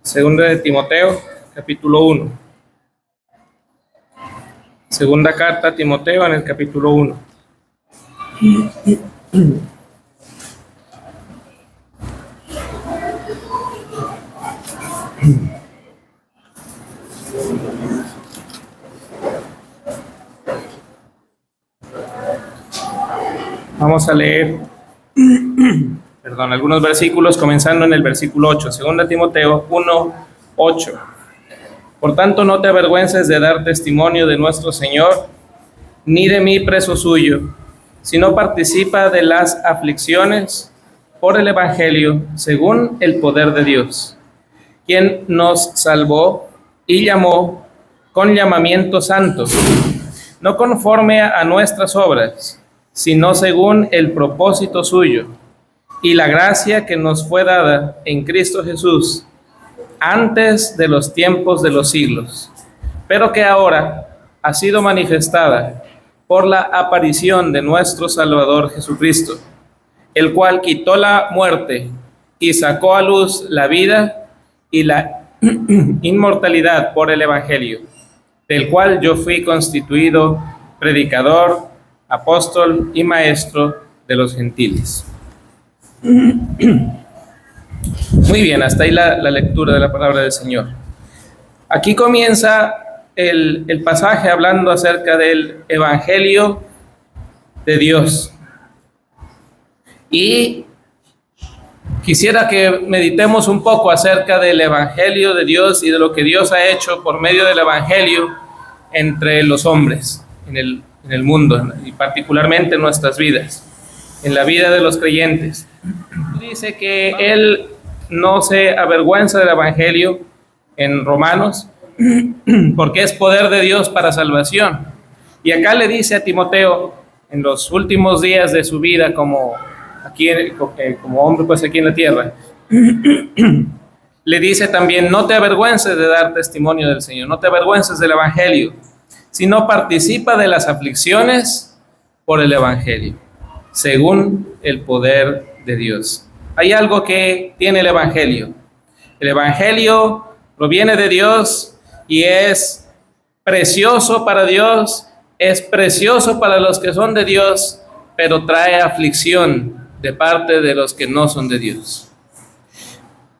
Segunda de Timoteo, capítulo 1. Segunda carta a Timoteo en el capítulo 1. Vamos a leer algunos versículos, comenzando en el versículo 8. Segunda Timoteo 1, 8. Por tanto, no te avergüences de dar testimonio de nuestro Señor, ni de mí preso suyo, sino participa de las aflicciones por el Evangelio, según el poder de Dios, quien nos salvó y llamó con llamamiento santo, no conforme a nuestras obras, sino según el propósito suyo, y la gracia que nos fue dada en Cristo Jesús, antes de los tiempos de los siglos, pero que ahora ha sido manifestada por la aparición de nuestro Salvador Jesucristo, el cual quitó la muerte y sacó a luz la vida y la inmortalidad por el Evangelio, del cual yo fui constituido predicador, apóstol y maestro de los gentiles. Muy bien, hasta ahí la lectura de la palabra del Señor. Aquí comienza el pasaje hablando acerca del Evangelio de Dios. Y quisiera que meditemos un poco acerca del Evangelio de Dios y de lo que Dios ha hecho por medio del Evangelio entre los hombres en el mundo, y particularmente en nuestras vidas, en la vida de los creyentes. Dice que Él no se avergüenza del Evangelio en Romanos, porque es poder de Dios para salvación. Y acá le dice a Timoteo, en los últimos días de su vida como hombre pues aquí en la tierra, le dice también: no te avergüences de dar testimonio del Señor, no te avergüences del Evangelio, sino participa de las aflicciones por el Evangelio, según el poder de Dios. Hay algo que tiene el Evangelio. El Evangelio proviene de Dios y es precioso para Dios, es precioso para los que son de Dios, pero trae aflicción de parte de los que no son de Dios.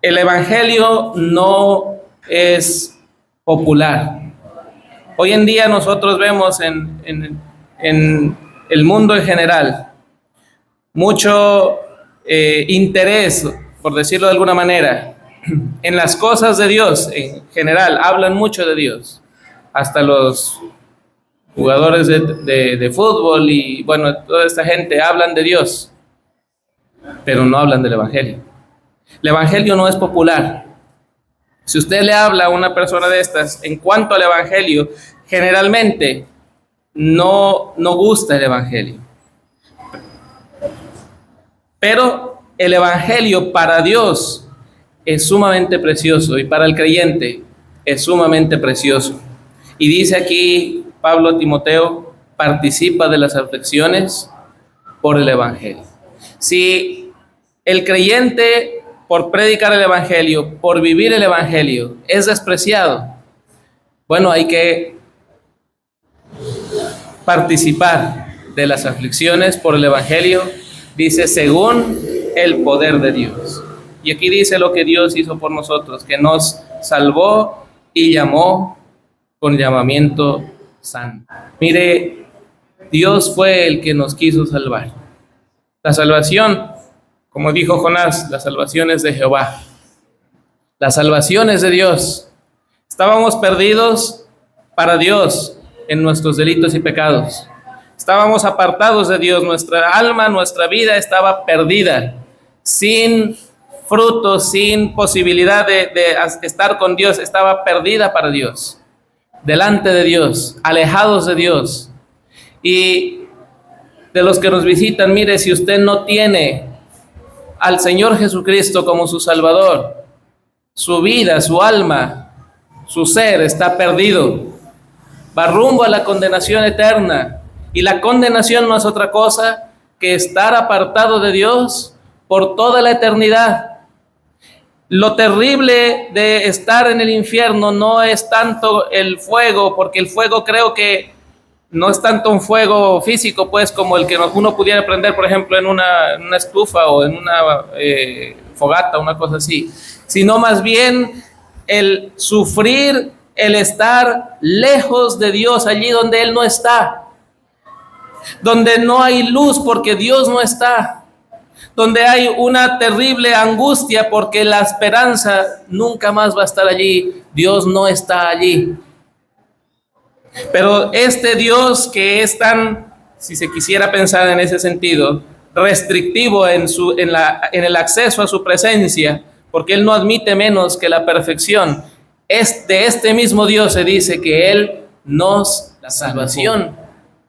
El Evangelio no es popular. Hoy en día nosotros vemos en el mundo en general mucho interés, por decirlo de alguna manera, en las cosas de Dios. En general hablan mucho de Dios, hasta los jugadores de fútbol y bueno, toda esta gente hablan de Dios, pero no hablan del Evangelio. El Evangelio no es popular. Si usted le habla a una persona de estas en cuanto al Evangelio, generalmente no gusta el Evangelio. Pero el Evangelio para Dios es sumamente precioso y para el creyente es sumamente precioso. Y dice aquí Pablo a Timoteo: participa de las aflicciones por el Evangelio. Si el creyente, por predicar el Evangelio, por vivir el Evangelio, es despreciado, bueno, hay que participar de las aflicciones por el Evangelio. Dice, según el poder de Dios. Y aquí dice lo que Dios hizo por nosotros, que nos salvó y llamó con llamamiento santo. Mire, Dios fue el que nos quiso salvar. La salvación, como dijo Jonás, la salvación es de Jehová. La salvación es de Dios. Estábamos perdidos para Dios en nuestros delitos y pecados. Estábamos apartados de Dios, nuestra alma, nuestra vida estaba perdida, sin fruto, sin posibilidad de estar con Dios, estaba perdida para Dios, delante de Dios, alejados de Dios. Y de los que nos visitan, mire, si usted no tiene al Señor Jesucristo como su Salvador, su vida, su alma, su ser está perdido, va rumbo a la condenación eterna. Y la condenación no es otra cosa que estar apartado de Dios por toda la eternidad. Lo terrible de estar en el infierno no es tanto el fuego, porque el fuego creo que no es tanto un fuego físico, pues, como el que uno pudiera prender, por ejemplo, en una estufa o en una fogata, una cosa así, sino más bien el sufrir, el estar lejos de Dios, allí donde Él no está, donde no hay luz porque Dios no está, donde hay una terrible angustia porque la esperanza nunca más va a estar allí, Dios no está allí. Pero este Dios que es tan, si se quisiera pensar en ese sentido, restrictivo en el acceso a su presencia, porque Él no admite menos que la perfección, es de este mismo Dios se dice que Él la salvación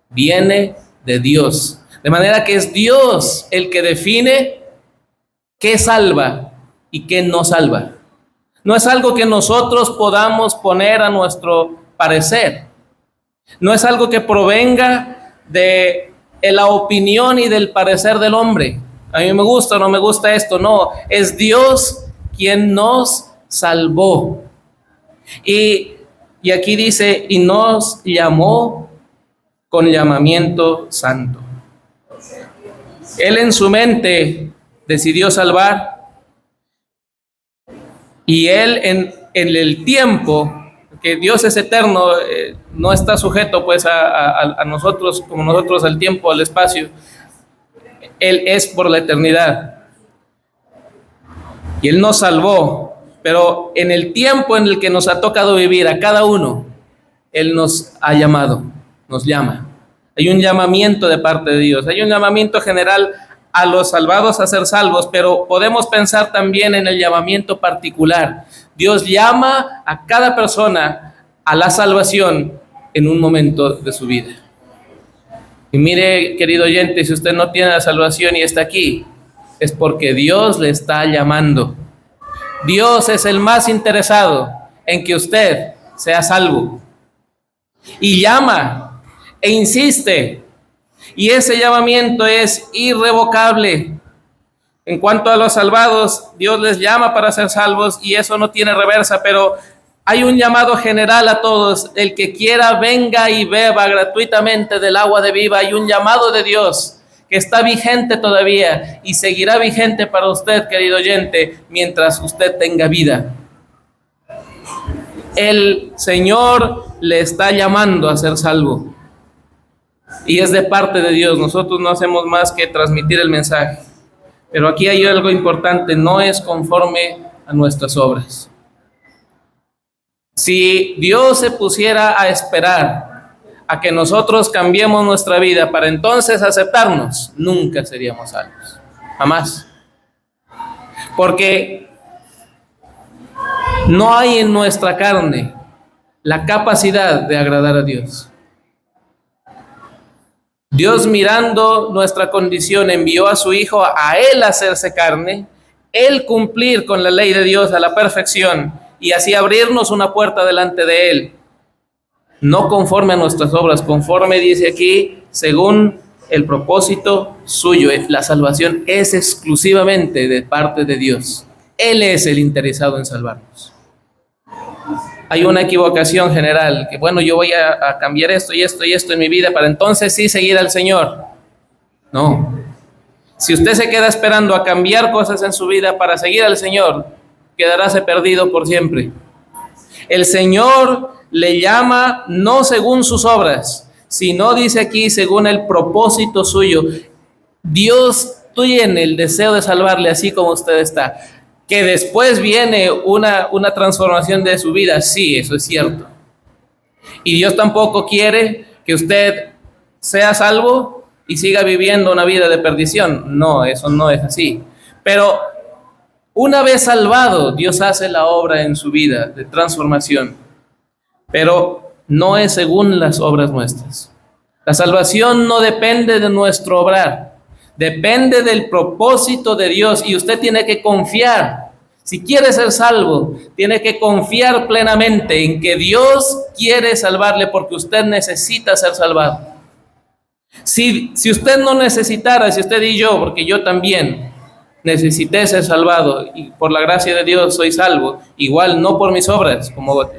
viene de Dios. De manera que es Dios el que define qué salva y qué no salva. No es algo que nosotros podamos poner a nuestro parecer. No es algo que provenga de la opinión y del parecer del hombre. A mí me gusta o no me gusta esto. No, es Dios quien nos salvó. Y aquí dice, y nos llamó con llamamiento santo. Él en su mente decidió salvar, y Él en el tiempo, que Dios es eterno, no está sujeto pues a nosotros, como nosotros al tiempo, al espacio. Él es por la eternidad. Y Él nos salvó, pero en el tiempo en el que nos ha tocado vivir a cada uno, Él nos ha llamado, nos llama. Hay un llamamiento de parte de Dios, hay un llamamiento general a los salvados a ser salvos, pero podemos pensar también en el llamamiento particular. Dios llama a cada persona a la salvación en un momento de su vida. Y mire, querido oyente, si usted no tiene la salvación y está aquí, es porque Dios le está llamando. Dios es el más interesado en que usted sea salvo. Y llama e insiste. Y ese llamamiento es irrevocable. En cuanto a los salvados, Dios les llama para ser salvos y eso no tiene reversa, pero hay un llamado general a todos. El que quiera venga y beba gratuitamente del agua de vida. Hay un llamado de Dios que está vigente todavía y seguirá vigente para usted, querido oyente, mientras usted tenga vida. El Señor le está llamando a ser salvo y es de parte de Dios. Nosotros no hacemos más que transmitir el mensaje, pero aquí hay algo importante: no es conforme a nuestras obras. Si Dios se pusiera a esperar a que nosotros cambiemos nuestra vida para entonces aceptarnos, nunca seríamos salvos, jamás, porque no hay en nuestra carne la capacidad de agradar a Dios. Dios, mirando nuestra condición, envió a su Hijo a Él hacerse carne, Él cumplir con la ley de Dios a la perfección y así abrirnos una puerta delante de Él, no conforme a nuestras obras, conforme dice aquí, según el propósito suyo. La salvación es exclusivamente de parte de Dios. Él es el interesado en salvarnos. Hay una equivocación general, que bueno, yo voy a cambiar esto y esto y esto en mi vida para entonces sí seguir al Señor. No. Si usted se queda esperando a cambiar cosas en su vida para seguir al Señor, quedaráse perdido por siempre. El Señor le llama no según sus obras, sino, dice aquí, según el propósito suyo. Dios tiene el deseo de salvarle así como usted está. Que después viene una transformación de su vida, sí, eso es cierto. Y Dios tampoco quiere que usted sea salvo y siga viviendo una vida de perdición. No, eso no es así. Pero una vez salvado, Dios hace la obra en su vida de transformación. Pero no es según las obras nuestras. La salvación no depende de nuestro obrar. Depende del propósito de Dios y usted tiene que confiar. Si quiere ser salvo, tiene que confiar plenamente en que Dios quiere salvarle porque usted necesita ser salvado. Si usted no necesitara, si usted y yo, porque yo también, necesité ser salvado y por la gracia de Dios soy salvo, igual no por mis obras, como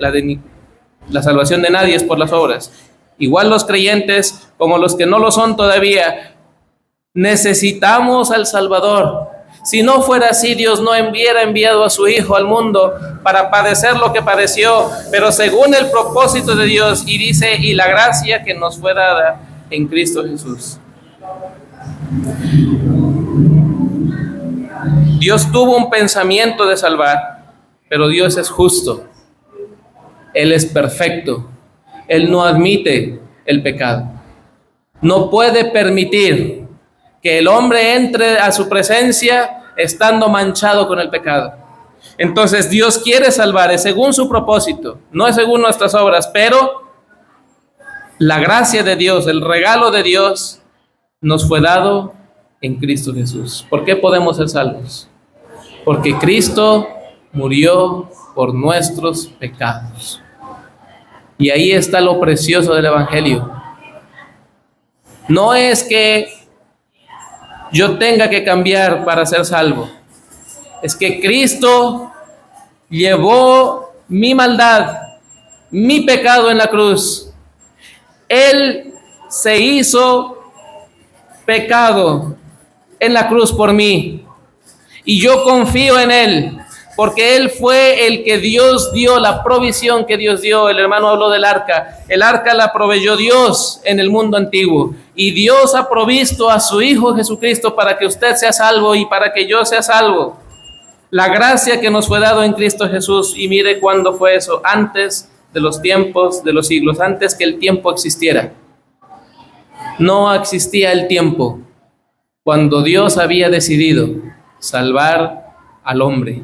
la salvación de nadie es por las obras. Igual los creyentes, como los que no lo son todavía, necesitamos al Salvador. Si no fuera así, Dios no hubiera enviado a su Hijo al mundo para padecer lo que padeció, pero según el propósito de Dios, y dice, y la gracia que nos fue dada en Cristo Jesús. Dios tuvo un pensamiento de salvar, pero Dios es justo. Él es perfecto. Él no admite el pecado. No puede permitir que el hombre entre a su presencia estando manchado con el pecado. Entonces Dios quiere salvar, es según su propósito, no es según nuestras obras, pero la gracia de Dios, el regalo de Dios nos fue dado en Cristo Jesús. ¿Por qué podemos ser salvos? Porque Cristo murió por nuestros pecados. Y ahí está lo precioso del Evangelio. No es que yo tenga que cambiar para ser salvo. Es que Cristo llevó mi maldad, mi pecado en la cruz. Él se hizo pecado en la cruz por mí. Y yo confío en Él, porque Él fue el que Dios dio, la provisión que Dios dio. El hermano habló del arca. El arca la proveyó Dios en el mundo antiguo. Y Dios ha provisto a su Hijo Jesucristo para que usted sea salvo y para que yo sea salvo. La gracia que nos fue dado en Cristo Jesús. Y mire cuándo fue eso. Antes de los tiempos, de los siglos. Antes que el tiempo existiera. No existía el tiempo. Cuando Dios había decidido salvar al hombre.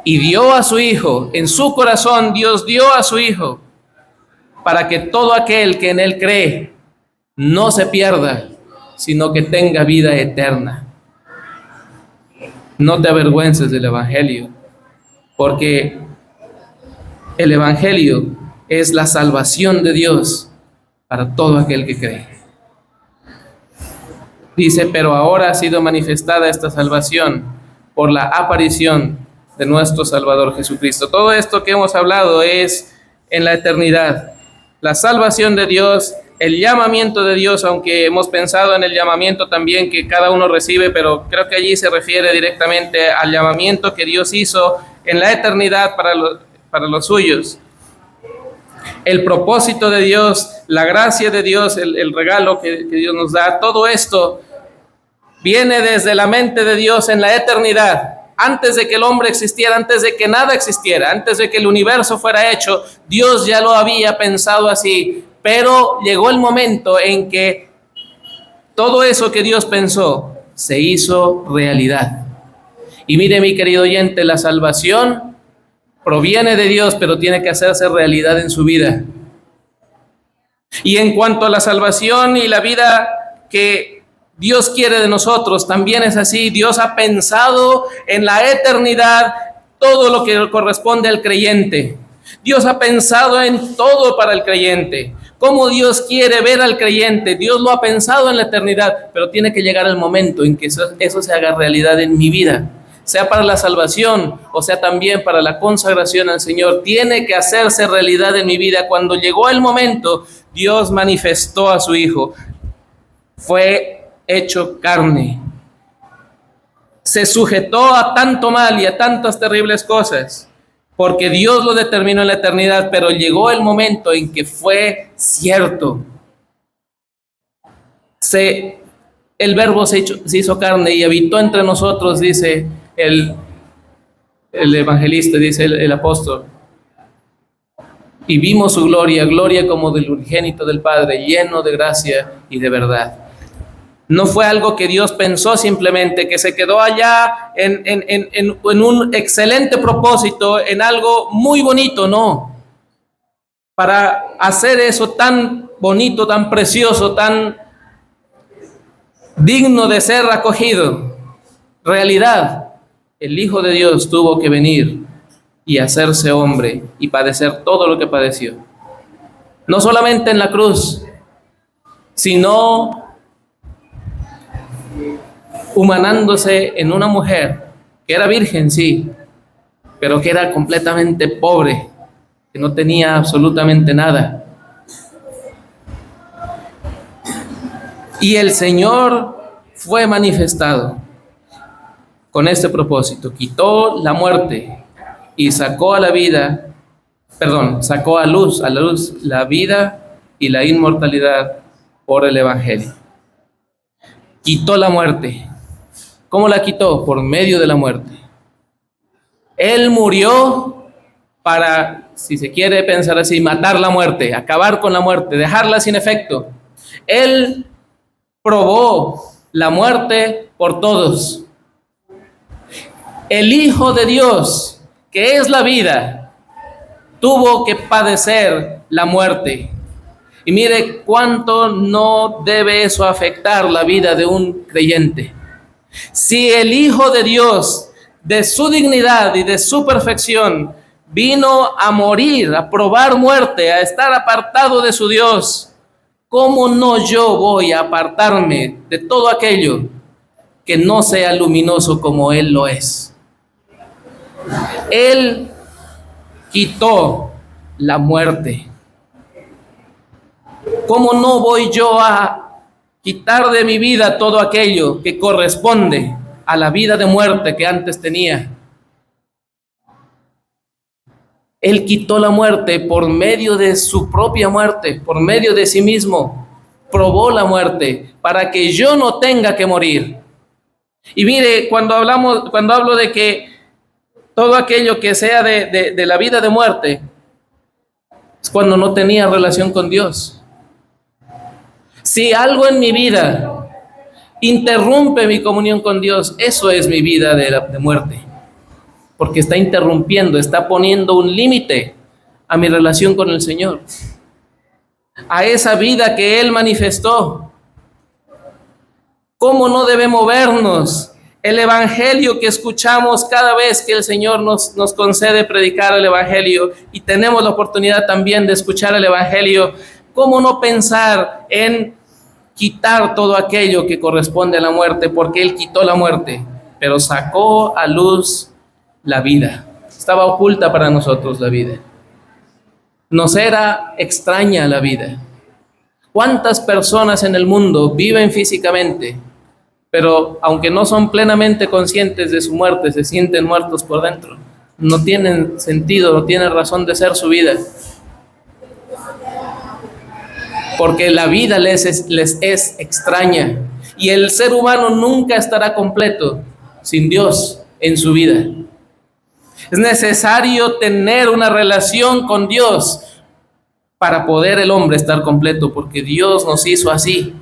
Y dio a su Hijo, en su corazón Dios dio a su Hijo, para que todo aquel que en Él cree no se pierda, sino que tenga vida eterna. No te avergüences del Evangelio, porque el Evangelio es la salvación de Dios para todo aquel que cree. Dice, pero ahora ha sido manifestada esta salvación por la aparición de nuestro Salvador Jesucristo. Todo esto que hemos hablado es en la eternidad. La salvación de Dios, el llamamiento de Dios, aunque hemos pensado en el llamamiento también que cada uno recibe, pero creo que allí se refiere directamente al llamamiento que Dios hizo en la eternidad para los suyos. El propósito de Dios, la gracia de Dios, el regalo que Dios nos da, todo esto viene desde la mente de Dios en la eternidad. Antes de que el hombre existiera, antes de que nada existiera, antes de que el universo fuera hecho, Dios ya lo había pensado así. Pero llegó el momento en que todo eso que Dios pensó se hizo realidad. Y mire, mi querido oyente, la salvación proviene de Dios, pero tiene que hacerse realidad en su vida. Y en cuanto a la salvación y la vida que Dios quiere de nosotros, también es así. Dios ha pensado en la eternidad todo lo que corresponde al creyente. Dios ha pensado en todo para el creyente. Cómo Dios quiere ver al creyente. Dios lo ha pensado en la eternidad, pero tiene que llegar el momento en que eso se haga realidad en mi vida. Sea para la salvación o sea también para la consagración al Señor. Tiene que hacerse realidad en mi vida. Cuando llegó el momento, Dios manifestó a su Hijo. Fue hecho carne. Se sujetó a tanto mal y a tantas terribles cosas, porque Dios lo determinó en la eternidad, pero llegó el momento en que fue cierto. El Verbo se hizo carne y habitó entre nosotros, dice el evangelista, dice el apóstol. Y vimos su gloria, gloria como del unigénito del Padre, lleno de gracia y de verdad. No fue algo que Dios pensó simplemente, que se quedó allá en un excelente propósito, en algo muy bonito, no. Para hacer eso tan bonito, tan precioso, tan digno de ser acogido, realidad, el Hijo de Dios tuvo que venir y hacerse hombre y padecer todo lo que padeció. No solamente en la cruz, sino humanándose en una mujer que era virgen, sí, pero que era completamente pobre, que no tenía absolutamente nada. Y el Señor fue manifestado con este propósito: quitó la muerte y sacó a la vida, sacó a la luz la vida y la inmortalidad por el Evangelio. Quitó la muerte. ¿Cómo la quitó? Por medio de la muerte. Él murió para, si se quiere pensar así, matar la muerte, acabar con la muerte, dejarla sin efecto. Él probó la muerte por todos. El Hijo de Dios, que es la vida, tuvo que padecer la muerte. Y mire cuánto no debe eso afectar la vida de un creyente. Si el Hijo de Dios, de su dignidad y de su perfección, vino a morir, a probar muerte, a estar apartado de su Dios, ¿cómo no yo voy a apartarme de todo aquello que no sea luminoso como Él lo es? Él quitó la muerte. ¿Cómo no voy yo a quitar de mi vida todo aquello que corresponde a la vida de muerte que antes tenía? Él quitó la muerte por medio de su propia muerte, por medio de sí mismo. Probó la muerte para que yo no tenga que morir. Y mire, cuando hablo de que todo aquello que sea de la vida de muerte, es cuando no tenía relación con Dios. Si algo en mi vida interrumpe mi comunión con Dios, eso es mi vida de muerte. Porque está interrumpiendo, está poniendo un límite a mi relación con el Señor, a esa vida que Él manifestó. ¿Cómo no debe movernos el Evangelio que escuchamos cada vez que el Señor nos concede predicar el Evangelio, y tenemos la oportunidad también de escuchar el Evangelio? ¿Cómo no pensar en quitar todo aquello que corresponde a la muerte? Porque Él quitó la muerte, pero sacó a luz la vida. Estaba oculta para nosotros la vida. Nos era extraña la vida. ¿Cuántas personas en el mundo viven físicamente, pero aunque no son plenamente conscientes de su muerte, se sienten muertos por dentro? No tienen sentido, no tienen razón de ser su vida, porque la vida les es extraña, y el ser humano nunca estará completo sin Dios en su vida. Es necesario tener una relación con Dios para poder el hombre estar completo, porque Dios nos hizo así,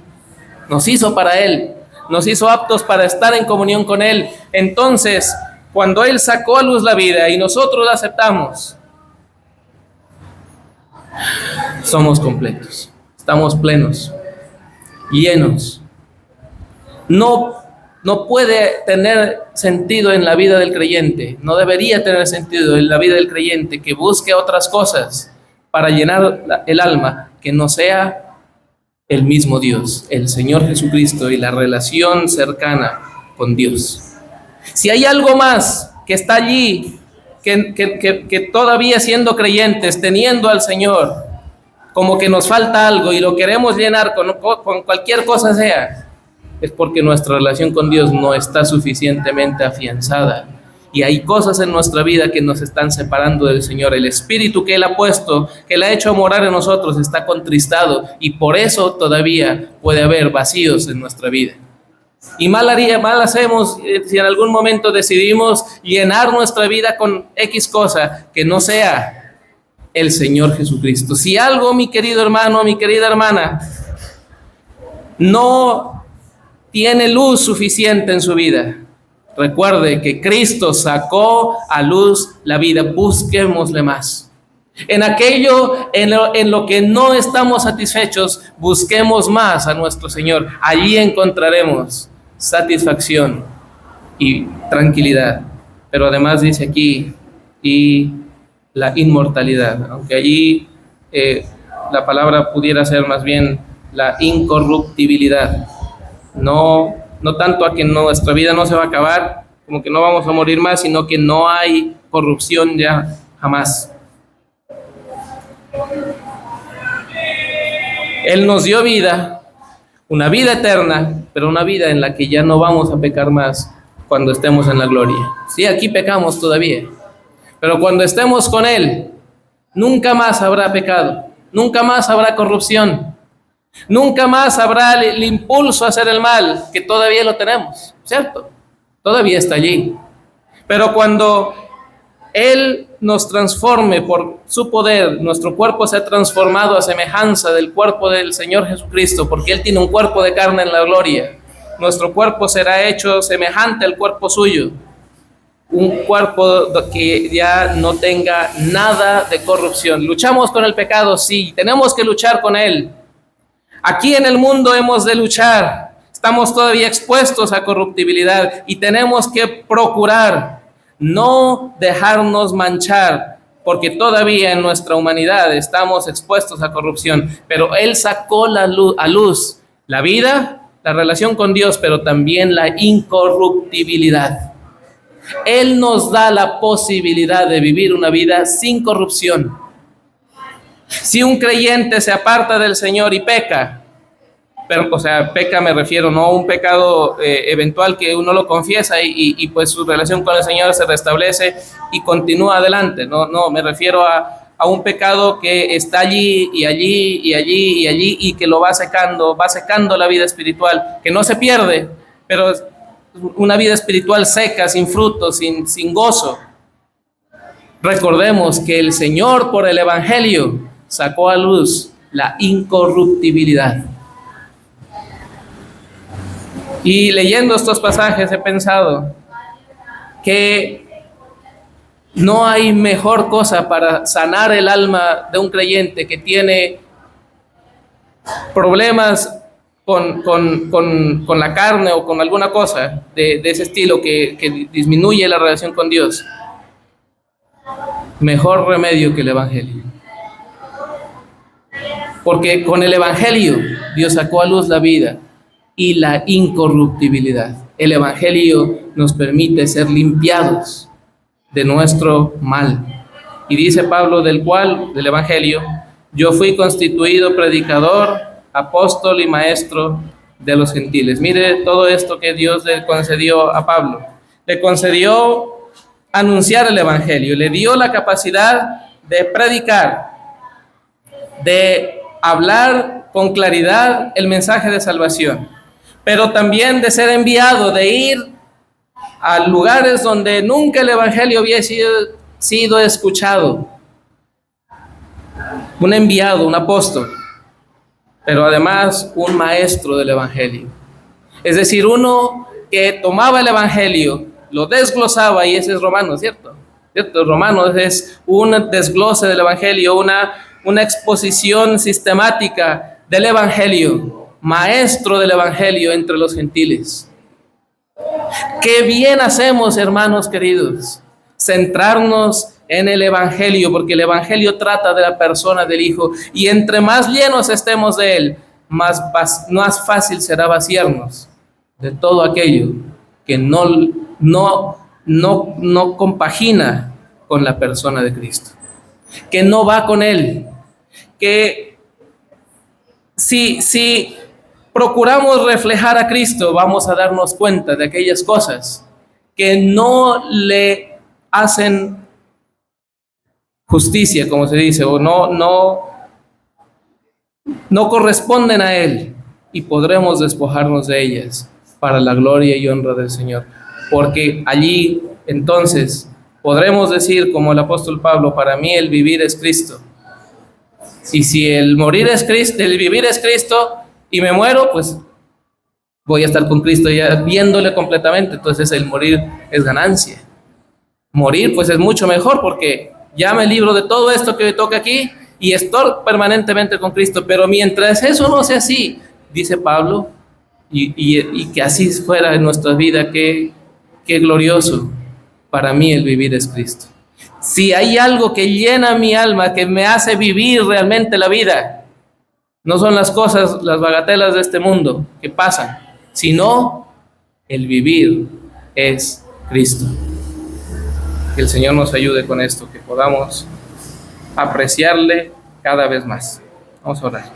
nos hizo para Él, nos hizo aptos para estar en comunión con Él. Entonces, cuando Él sacó a luz la vida y nosotros la aceptamos, somos completos, estamos plenos, llenos. No puede tener sentido en la vida del creyente, no debería tener sentido en la vida del creyente que busque otras cosas para llenar el alma que no sea el mismo Dios, el Señor Jesucristo, y la relación cercana con Dios. Si hay algo más que está allí, que todavía siendo creyentes, teniendo al Señor, como que nos falta algo y lo queremos llenar con cualquier cosa sea, es porque nuestra relación con Dios no está suficientemente afianzada. Y hay cosas en nuestra vida que nos están separando del Señor. El Espíritu que Él ha puesto, que Él ha hecho morar en nosotros, está contristado, y por eso todavía puede haber vacíos en nuestra vida. Y mal hacemos si en algún momento decidimos llenar nuestra vida con X cosa que no sea el Señor Jesucristo. Si algo, mi querido hermano, mi querida hermana, no tiene luz suficiente en su vida, recuerde que Cristo sacó a luz la vida. Busquémosle más. En aquello en lo que no estamos satisfechos, busquemos más a nuestro Señor. Allí encontraremos satisfacción y tranquilidad. Pero además dice aquí, y la inmortalidad, aunque allí la palabra pudiera ser más bien la incorruptibilidad. No no tanto a que nuestra vida no se va a acabar, como que no vamos a morir más, sino que no hay corrupción ya jamás. Él nos dio vida, una vida eterna, pero una vida en la que ya no vamos a pecar más cuando estemos en la gloria. Sí, aquí pecamos todavía, pero cuando estemos con Él, nunca más habrá pecado, nunca más habrá corrupción, nunca más habrá el impulso a hacer el mal, que todavía lo tenemos, ¿cierto? Todavía está allí. Pero cuando Él nos transforme por su poder, nuestro cuerpo sea transformado a semejanza del cuerpo del Señor Jesucristo, porque Él tiene un cuerpo de carne en la gloria. Nuestro cuerpo será hecho semejante al cuerpo suyo, un cuerpo que ya no tenga nada de corrupción. Luchamos con el pecado, sí, tenemos que luchar con él. Aquí en el mundo hemos de luchar, estamos todavía expuestos a corruptibilidad y tenemos que procurar no dejarnos manchar, porque todavía en nuestra humanidad estamos expuestos a corrupción, pero Él sacó a luz la vida, la relación con Dios, pero también la incorruptibilidad. Él nos da la posibilidad de vivir una vida sin corrupción. Si un creyente se aparta del Señor y peca, pero, o sea, peca me refiero no a un pecado eventual que uno lo confiesa y pues su relación con el Señor se restablece y continúa adelante. No, me refiero a un pecado que está allí y allí y allí y allí y que lo va secando la vida espiritual, que no se pierde, pero una vida espiritual seca, sin fruto, sin gozo. Recordemos que el Señor por el Evangelio sacó a luz la incorruptibilidad. Y leyendo estos pasajes he pensado que no hay mejor cosa para sanar el alma de un creyente que tiene problemas con la carne o con alguna cosa de ese estilo que disminuye la relación con Dios. Mejor remedio que el Evangelio. Porque con el Evangelio Dios sacó a luz la vida y la incorruptibilidad. El Evangelio nos permite ser limpiados de nuestro mal. Y dice Pablo del Evangelio, yo fui constituido predicador, apóstol y maestro de los gentiles. Mire todo esto que Dios le concedió a Pablo. Le concedió anunciar el Evangelio, le dio la capacidad de predicar, de hablar con claridad el mensaje de salvación, pero también de ser enviado, de ir a lugares donde nunca el Evangelio había sido escuchado. Un enviado, un apóstol, pero además un maestro del Evangelio. Es decir, uno que tomaba el Evangelio, lo desglosaba, y ese es Romanos, ¿cierto? Romanos es un desglose del Evangelio, una exposición sistemática del Evangelio, maestro del Evangelio entre los gentiles. Qué bien hacemos, hermanos queridos, centrarnos en el Evangelio, porque el Evangelio trata de la persona del Hijo, y entre más llenos estemos de Él, más fácil será vaciarnos de todo aquello que no compagina con la persona de Cristo, que no va con Él, que si procuramos reflejar a Cristo, vamos a darnos cuenta de aquellas cosas que no le hacen justicia, como se dice, o no corresponden a Él, y podremos despojarnos de ellas para la gloria y honra del Señor, porque allí entonces podremos decir como el apóstol Pablo, para mí el vivir es Cristo, y si el morir es Cristo, el vivir es Cristo, y me muero, pues voy a estar con Cristo ya viéndole completamente. Entonces el morir es ganancia. Morir pues es mucho mejor, porque ya me libro de todo esto que me toca aquí y estoy permanentemente con Cristo. Pero mientras eso no sea así, dice Pablo, y que así fuera en nuestra vida, qué glorioso. Para mí el vivir es Cristo. Si hay algo que llena mi alma, que me hace vivir realmente la vida, no son las cosas, las bagatelas de este mundo que pasan, sino el vivir es Cristo. Que el Señor nos ayude con esto, que podamos apreciarle cada vez más. Vamos a orar.